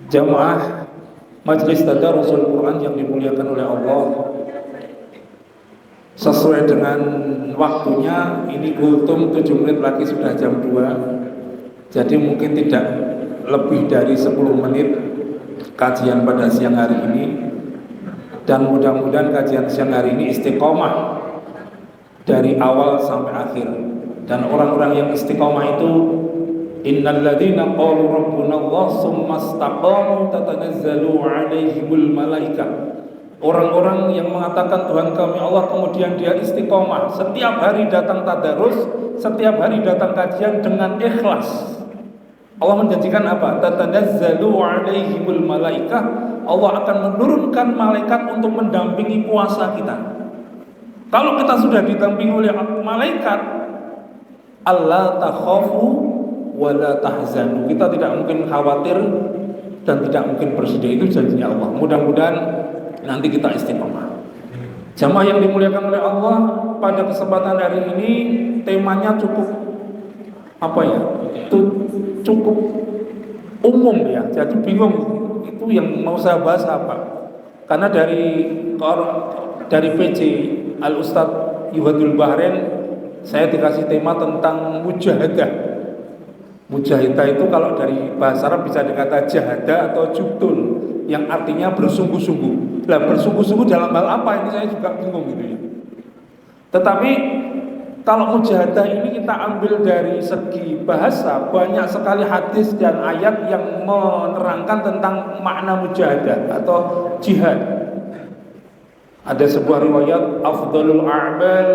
Jamaah Majelis Tadarusul Quran yang dimuliakan oleh Allah, sesuai dengan waktunya, ini kultum 7 menit lagi sudah jam 2. Jadi mungkin tidak lebih dari 10 menit kajian pada siang hari ini. Dan mudah-mudahan kajian siang hari ini istiqomah dari awal sampai akhir. Dan orang-orang yang istiqomah itu, innal ladzina qalu rabbuna Allah tsumma istaqamu tatanazzalu 'alaihimul malaikah. Orang-orang yang mengatakan Tuhan kami Allah, kemudian dia istiqomah, setiap hari datang tadarus, setiap hari datang kajian dengan ikhlas. Allah menjanjikan apa? Tatanazzalu 'alaihimul malaikah. Allah akan menurunkan malaikat untuk mendampingi puasa kita. Kalau kita sudah didampingi oleh malaikat, alla takhafu wa la tahzanu. Kita tidak mungkin khawatir dan tidak mungkin bersedih. Itu janjinya Allah. Mudah-mudahan nanti kita istiqomah. Jamaah yang dimuliakan oleh Allah, pada kesempatan hari ini temanya cukup cukup umum ya. Jadi bingung itu yang mau saya bahas apa. Karena dari PJ Al Ustadz Yuhadul Bahrain, saya dikasih tema tentang mujahadah. Mujahadah itu kalau dari bahasa Arab bisa dikata jahada atau jubtun, yang artinya bersungguh-sungguh. Lah bersungguh-sungguh dalam hal apa, ini saya juga bingung gitu ya. Tetapi kalau mujahadah ini kita ambil dari segi bahasa, banyak sekali hadis dan ayat yang menerangkan tentang makna mujahadah atau jihad. Ada sebuah riwayat, afdalul a'mal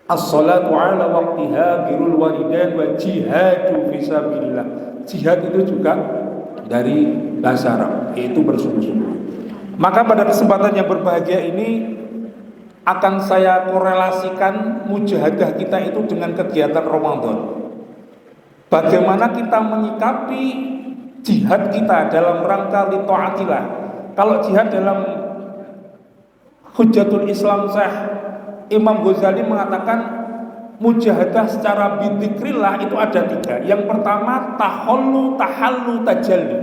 as-salatu ala waqtiha, birrul walidain wa jihadu fisabilillah. Jihad itu juga dari bahasa Arab, yaitu bersungguh-sungguh. Maka pada kesempatan yang berbahagia ini akan saya korelasikan mujahadah kita itu dengan kegiatan Ramadan. Bagaimana kita menyikapi jihad kita dalam rangka li taatillah. Kalau jihad dalam Hujjatul Islam Syekh Imam Ghazali mengatakan mujahadah secara bidzikrillah itu ada 3. Yang pertama tahallu, tahallu, tajalli.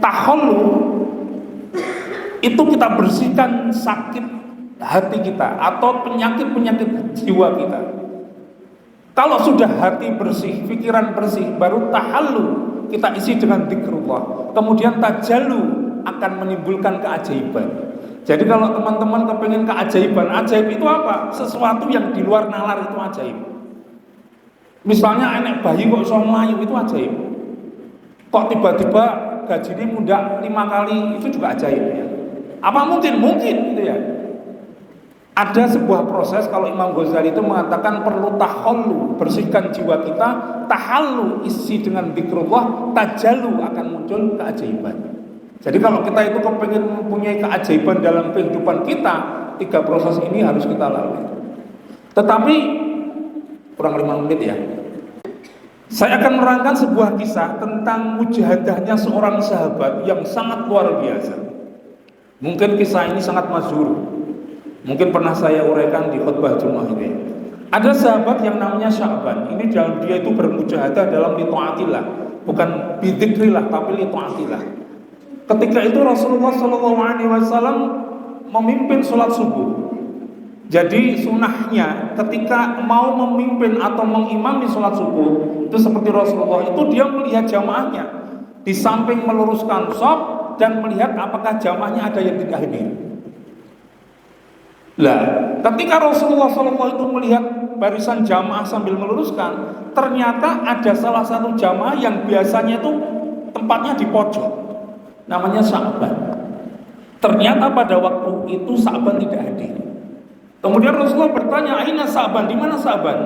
Tahallu itu kita bersihkan sakit hati kita atau penyakit-penyakit jiwa kita. Kalau sudah hati bersih, pikiran bersih, baru tahallu, kita isi dengan zikrullah. Kemudian tajallu akan menimbulkan keajaiban. Jadi kalau teman-teman kepengen keajaiban, ajaib itu apa? Sesuatu yang di luar nalar itu ajaib. Misalnya anak bayi kok iso mlayu, itu ajaib. Kok tiba-tiba gajinya muda 5 kali, itu juga ajaib ya. Apa mungkin gitu ya. Ada sebuah proses, kalau Imam Ghazali itu mengatakan perlu tahallu, bersihkan jiwa kita, tahallu isi dengan zikrullah, tajallu akan muncul keajaiban. Jadi kalau kita itu kepengen mempunyai keajaiban dalam kehidupan kita, 3 proses ini harus kita lalui. Tetapi kurang 5 menit ya. Saya akan menerangkan sebuah kisah tentang mujahadahnya seorang sahabat yang sangat luar biasa. Mungkin kisah ini sangat masyhur. Mungkin pernah saya uraikan di khutbah Jumat ini. Ada sahabat yang namanya Sya'ban. Ini dia itu bermujahadah dalam li taatillah, bukan bidzikrillah tapi li taatillah. Ketika itu Rasulullah SAW memimpin sholat subuh. Jadi sunnahnya ketika mau memimpin atau mengimami sholat subuh itu seperti Rasulullah itu dia melihat jamaahnya, di samping meluruskan shaf dan melihat apakah jamaahnya ada yang tidak hadir. Lah, ketika Rasulullah SAW itu melihat barisan jamaah sambil meluruskan, ternyata ada salah satu jamaah yang biasanya itu tempatnya di pojok. Namanya Sya'ban. Ternyata pada waktu itu Sya'ban tidak hadir. Kemudian Rasulullah bertanya, "Aina Sya'ban? Di mana Sya'ban?"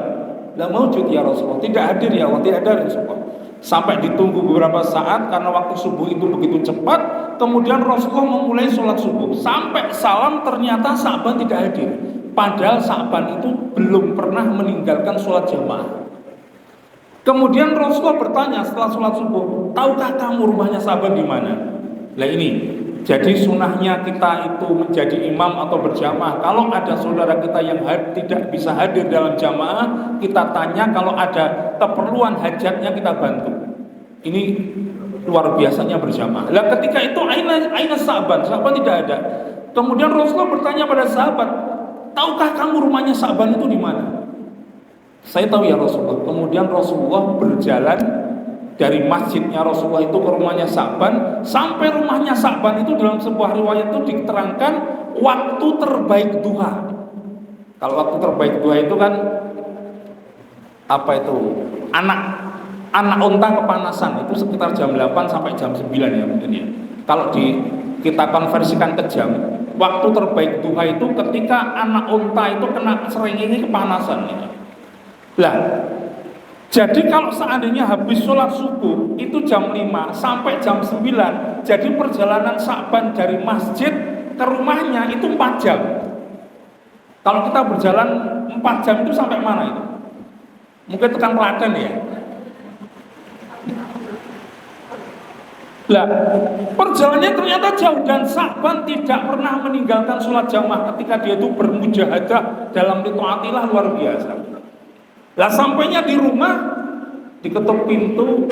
"La maujud ya Rasulullah." "Tidak hadir ya Allah, tidak ada Rasulullah." Sampai ditunggu beberapa saat karena waktu subuh itu begitu cepat. Kemudian Rasulullah memulai sholat subuh. Sampai salam ternyata Sya'ban tidak hadir. Padahal Sya'ban itu belum pernah meninggalkan sholat jamaah. Kemudian Rasulullah bertanya setelah sholat subuh, "Tahukah kamu rumahnya Sya'ban di mana?" Nah ini, jadi sunnahnya kita itu menjadi imam atau berjamaah. Kalau ada saudara kita yang tidak bisa hadir dalam jamaah, kita tanya, kalau ada keperluan hajatnya kita bantu. Ini luar biasanya berjamaah. Lah ketika itu aina Sa'ban tidak ada. Kemudian Rasulullah bertanya pada sahabat, tahukah kamu rumahnya Sa'ban itu di mana? Saya tahu ya Rasulullah. Kemudian Rasulullah berjalan dari masjidnya Rasulullah itu ke rumahnya Sa'ban. Sampai rumahnya Sa'ban itu dalam sebuah riwayat itu diterangkan waktu terbaik duha. Kalau waktu terbaik duha itu kan apa itu? Anak unta kepanasan itu sekitar jam 8 sampai jam 9 ya mungkin ya. Kalau kita konversikan ke jam, waktu terbaik duha itu ketika anak unta itu kena srengenge kepanasan gitu. Lah, jadi kalau seandainya habis sholat subuh itu jam 5 sampai jam 9, jadi perjalanan Sa'ban dari masjid ke rumahnya itu 4 jam. Kalau kita berjalan 4 jam itu sampai mana itu? Mungkin tekan Klaten ya. Lah, perjalanannya ternyata jauh dan Sa'ban tidak pernah meninggalkan sholat jamaah ketika dia itu bermujahadah dalam rituatillah luar biasa. Lah sampainya di rumah diketuk pintu,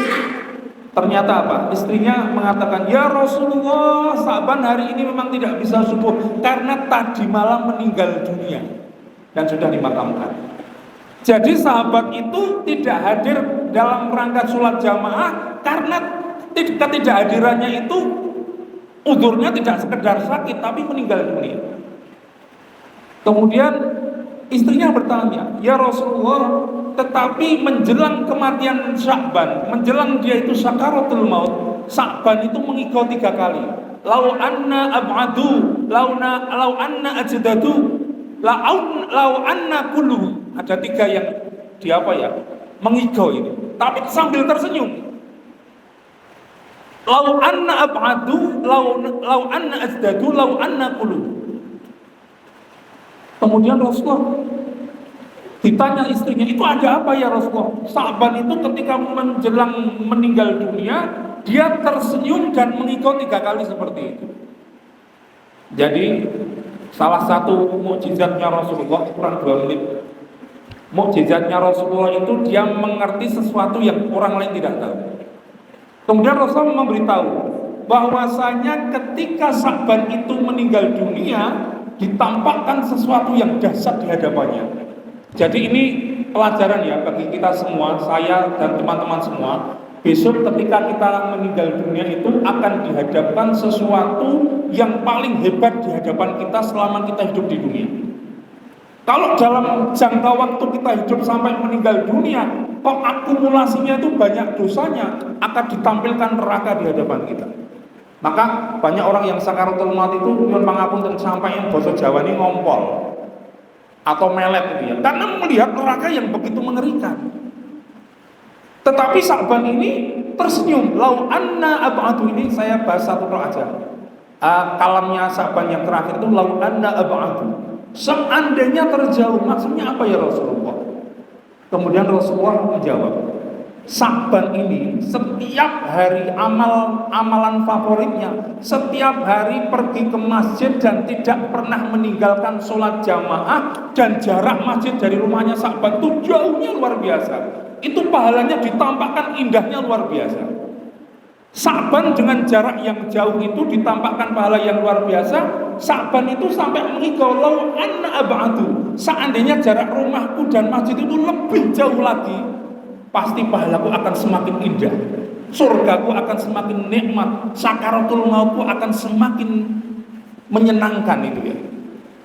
ternyata apa? Istrinya mengatakan, "Ya Rasulullah, Sa'ban hari ini memang tidak bisa subuh karena tadi malam meninggal dunia dan sudah dimakamkan." Jadi sahabat itu tidak hadir dalam rangka sholat jamaah karena ketidakhadirannya itu udurnya tidak sekedar sakit tapi meninggal dunia. Kemudian istrinya bertanya, "Ya Rasulullah, tetapi menjelang kematian Sa'ban, menjelang dia itu sakaratul maut, Sa'ban itu mengigau 3 kali. Lau anna ab'adu, lau anna ajdadu, lau anna kulu." Ada 3 yang mengigau ini. Tapi sambil tersenyum. Lau anna ab'adu, lau anna ajdadu, lau anna kulu. Kemudian Rasulullah ditanya istrinya, "Itu ada apa ya Rasulullah?" Sa'ban itu ketika menjelang meninggal dunia, dia tersenyum dan mengigau 3 kali seperti itu. Jadi salah satu mukjizatnya Rasulullah, kurang 2 menit. Mukjizatnya Rasulullah itu dia mengerti sesuatu yang orang lain tidak tahu. Kemudian Rasulullah memberitahu bahwasanya ketika Sa'ban itu meninggal dunia, ditampakkan sesuatu yang dahsyat di hadapannya. Jadi ini pelajaran ya bagi kita semua, saya dan teman-teman semua. Besok ketika kita meninggal dunia itu akan dihadapkan sesuatu yang paling hebat di hadapan kita selama kita hidup di dunia. Kalau dalam jangka waktu kita hidup sampai meninggal dunia, kok akumulasinya itu banyak dosanya, akan ditampilkan neraka di hadapan kita. Maka banyak orang yang sakaratul maut itu nyuwun pangapunten sampai yang basa Jawa ini ngompol atau melet gitu ya, karena melihat neraka yang begitu mengerikan. Tetapi Sa'ban ini tersenyum. Lau anna ab'adu, ini saya bahas satu roh aja. Kalamnya Sa'ban yang terakhir itu lau anna ab'adu, seandainya terjauh. Maksudnya apa ya Rasulullah? Kemudian Rasulullah menjawab, Sa'ban ini setiap hari amalan favoritnya, setiap hari pergi ke masjid dan tidak pernah meninggalkan sholat jamaah, dan jarak masjid dari rumahnya Sa'ban itu jauhnya luar biasa. Itu pahalanya ditampakkan indahnya luar biasa. Sa'ban dengan jarak yang jauh itu ditampakkan pahala yang luar biasa. Sa'ban itu sampai mengigau, lau anna ab'adu, seandainya jarak rumahku dan masjid itu lebih jauh lagi, pasti pahalaku akan semakin indah, surgaku akan semakin nikmat, sakaratul mautku akan semakin menyenangkan itu ya.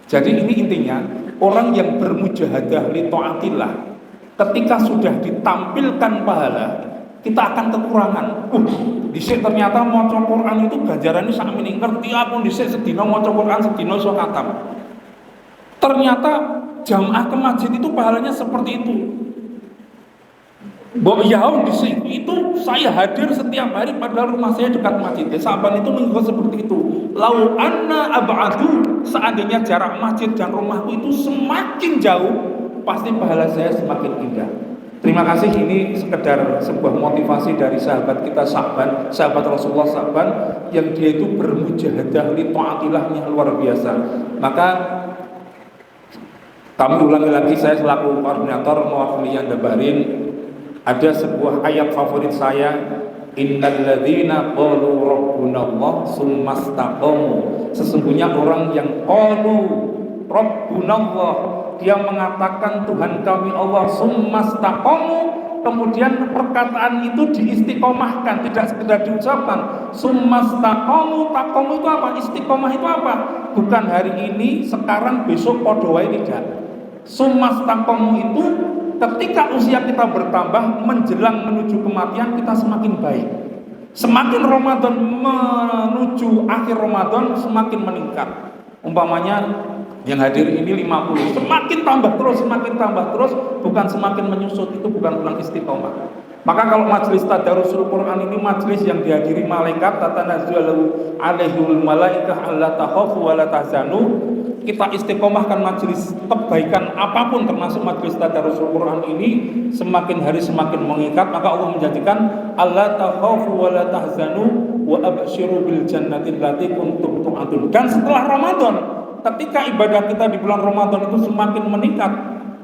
Jadi ini intinya, orang yang bermujahadah li taatillah, ketika sudah ditampilkan pahala, kita akan kekurangan. Dhisik ternyata maca Quran itu ganjarane sakmene, ngerti aku dhisik sedina maca Quran sedina iso khatam. Ternyata jamaah ke masjid itu pahalanya seperti itu. Mbok yaum di situ itu saya hadir setiap hari padahal rumah saya dekat masjid. Sa'ban itu mengikut seperti itu. Lau anna ab'adu, seandainya jarak masjid dan rumahku itu semakin jauh, pasti pahala saya semakin indah. Terima kasih, ini sekedar sebuah motivasi dari sahabat kita Sa'ban, sahabat Rasulullah Sa'ban, yang dia itu bermujahadah li ta'atilahnya luar biasa. Maka kami ulangi lagi, saya selaku koordinator mewakili Anda Barin, ada sebuah ayat favorit saya Innal ladzina qalu rabbunallah tsumastaqamu. Sesungguhnya orang yang qalu rabbunallah, dia mengatakan Tuhan kami Allah, tsumastaqamu, kemudian perkataan itu diistiqomahkan, tidak sekedar diucapkan. Tsumastaqamu, taqamu itu apa? Istiqomah itu apa? Bukan hari ini, sekarang, besok podo wae, tidak. Tsumastaqamu itu ketika usia kita bertambah menjelang menuju kematian, kita semakin baik. Semakin Ramadan menuju akhir Ramadan semakin meningkat. Umpamanya yang hadir ini 50, semakin tambah terus, bukan semakin menyusut. Itu bukan bulan istiqomah. Maka kalau majelis tadarusul Quran ini majelis yang dihadiri malaikat, tatanazzalu alaihul malaikah alla takhafu wa la tahzanu. Kita istiqomahkan majelis kebaikan apapun, termasuk majelis tadarusul Quran ini, semakin hari semakin mengikat. Maka Allah menjanjikan alla takhafu wa la tahzanu wa absyiru bil jannati allati kuntum tu'adun. Dan setelah Ramadan, ketika ibadah kita di bulan Ramadan itu semakin meningkat,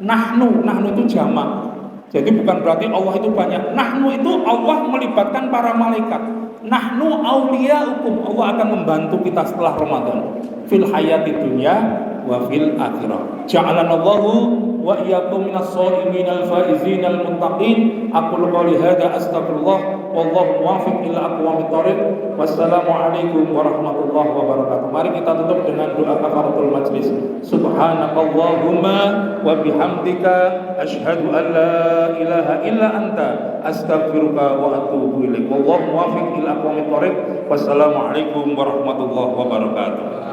nahnu itu jamak. Jadi bukan berarti Allah itu banyak. Nahnu itu Allah melibatkan para malaikat. Nahnu auliyaukum, Allah akan membantu kita setelah Ramadan fil hayati dunya wa fil akhirah. Ja'alanallahu wa iyyakum minas shalimin al faizin al muttaqin. Aqulu qouli hadza astaghfirullah wallahu muwaffiq ila aqwamit thoriq. Wassalamualaikum warahmatullahi wabarakatuh. Mari kita tutup dengan doa kafaratul majlis. Subhanakallahumma wa bihamdika asyhadu an la ilaha illa anta astaghfiruka wa atubu ilaik. Wallahu muwaffiq ila aqwamit thoriq. Wassalamualaikum warahmatullahi wabarakatuh.